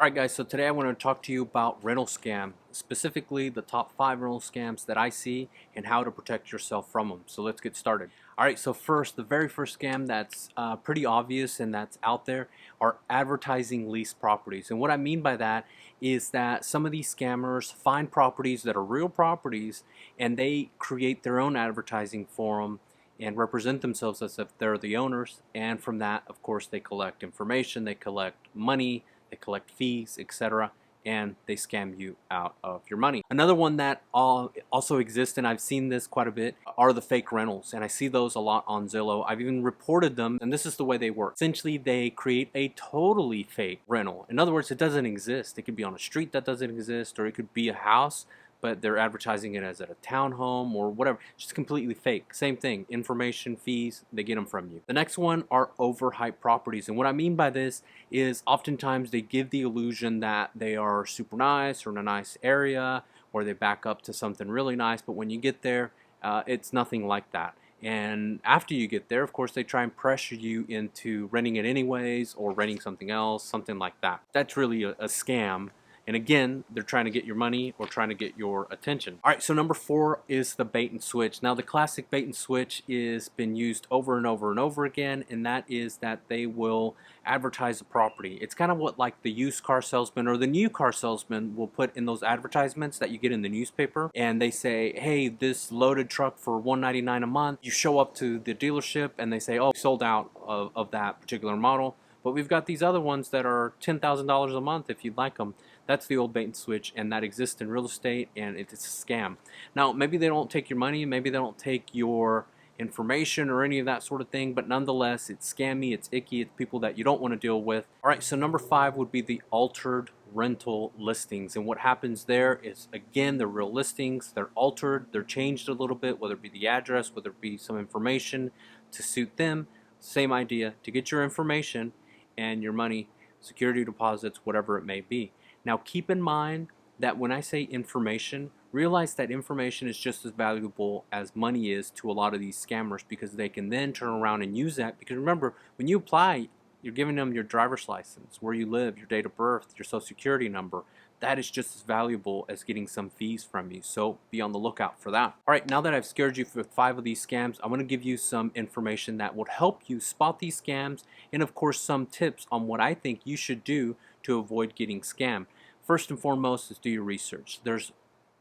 Alright guys, so today I want to talk to you about rental scam, specifically the top 5 rental scams that I see and how to protect yourself from them. So let's get started. Alright, so first, the very first scam that's pretty obvious and that's out there are advertising leased properties. And what I mean by that is that some of these scammers find properties that are real properties and they create their own advertising for them and represent themselves as if they're the owners, and from that of course they collect information, they collect money, they collect fees, etc., and they scam you out of your money. Another one that also exists, and I've seen this quite a bit, are the fake rentals, and I see those a lot on Zillow. I've even reported them, and this is the way they work. Essentially, they create a totally fake rental. In other words, it doesn't exist. It could be on a street that doesn't exist, or it could be a house but they're advertising it as at a townhome or whatever. Just completely fake. Same thing, information, fees, they get them from you. The next one are overhyped properties, and what I mean by this is oftentimes they give the illusion that they are super nice or in a nice area, or they back up to something really nice, but when you get there, it's nothing like that. And after you get there, of course, they try and pressure you into renting it anyways or renting something else, something like that. That's really a scam. And again, they're trying to get your money or trying to get your attention. All right, so number 4 is the bait and switch. Now, the classic bait and switch is been used over and over and over again, and that is that they will advertise a property. It's kind of what like the used car salesman or the new car salesman will put in those advertisements that you get in the newspaper, and they say, hey, this loaded truck for $199 a month. You show up to the dealership and they say, oh, sold out of that particular model, but we've got these other ones that are $10,000 a month if you'd like them. That's the old bait and switch, and that exists in real estate, and it's a scam. Now, maybe they don't take your money, maybe they don't take your information or any of that sort of thing, but nonetheless, it's scammy, it's icky, it's people that you don't want to deal with. All right, so number 5 would be the altered rental listings, and what happens there is, again, they're real listings, they're altered, they're changed a little bit, whether it be the address, whether it be some information to suit them. Same idea, to get your information and your money, security deposits, whatever it may be. Now keep in mind that when I say information, realize that information is just as valuable as money is to a lot of these scammers, because they can then turn around and use that. Because remember, when you apply, you're giving them your driver's license, where you live, your date of birth, your social security number. That is just as valuable as getting some fees from you, so be on the lookout for that. All right, now that I've scared you with 5 of these scams, I want to give you some information that will help you spot these scams, and of course some tips on what I think you should do to avoid getting scammed. First and foremost is do your research. There's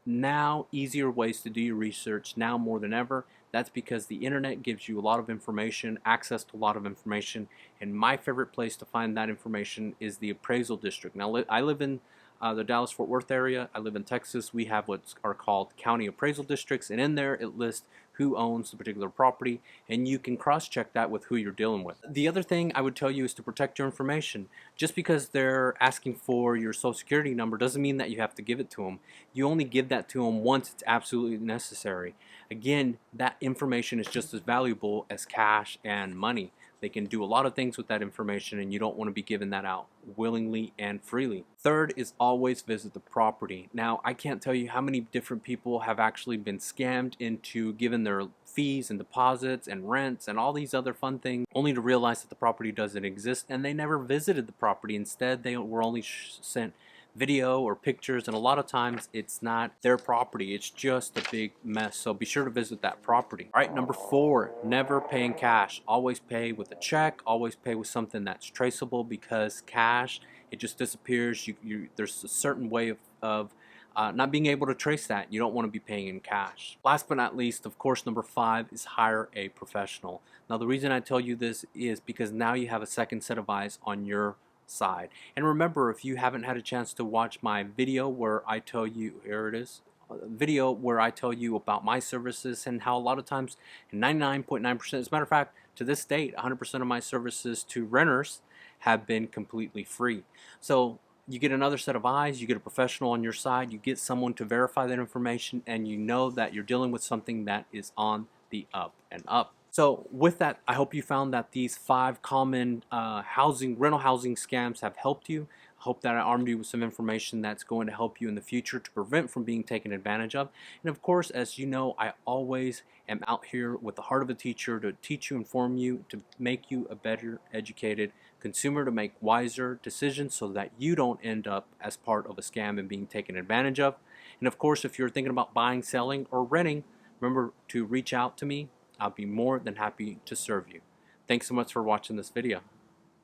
now easier ways to do your research now more than ever. That's because the internet gives you a lot of information, access to a lot of information, and my favorite place to find that information is the appraisal district. Now, I live in the Dallas-Fort Worth area. I live in Texas. We have what are called county appraisal districts, and in there it lists who owns the particular property, and you can cross-check that with who you're dealing with. The other thing I would tell you is to protect your information. Just because they're asking for your social security number doesn't mean that you have to give it to them. You only give that to them once it's absolutely necessary. Again, that information is just as valuable as cash and money. They can do a lot of things with that information, and you don't want to be giving that out willingly and freely. Third is always visit the property. Now, I can't tell you how many different people have actually been scammed into giving their fees and deposits and rents and all these other fun things, only to realize that the property doesn't exist and they never visited the property. Instead, they were only sent video or pictures, and a lot of times it's not their property, it's just a big mess. So be sure to visit that property. All right, number 4, never pay in cash. Always pay with a check, always pay with something that's traceable, because cash, it just disappears. There's a certain way of not being able to trace that. You don't want to be paying in cash. Last but not least, of course, number 5 is hire a professional. Now, the reason I tell you this is because now you have a second set of eyes on your side. And remember, if you haven't had a chance to watch my video where I tell you, here it is, a video where I tell you about my services and how a lot of times, 99.9%, as a matter of fact, to this date, 100% of my services to renters have been completely free. So you get another set of eyes, you get a professional on your side, you get someone to verify that information, and you know that you're dealing with something that is on the up and up. So with that, I hope you found that these 5 common rental housing scams have helped you. I hope that I armed you with some information that's going to help you in the future to prevent from being taken advantage of. And of course, as you know, I always am out here with the heart of a teacher to teach you, inform you, to make you a better educated consumer to make wiser decisions so that you don't end up as part of a scam and being taken advantage of. And of course, if you're thinking about buying, selling, or renting, remember to reach out to me. I'll be more than happy to serve you. Thanks so much for watching this video.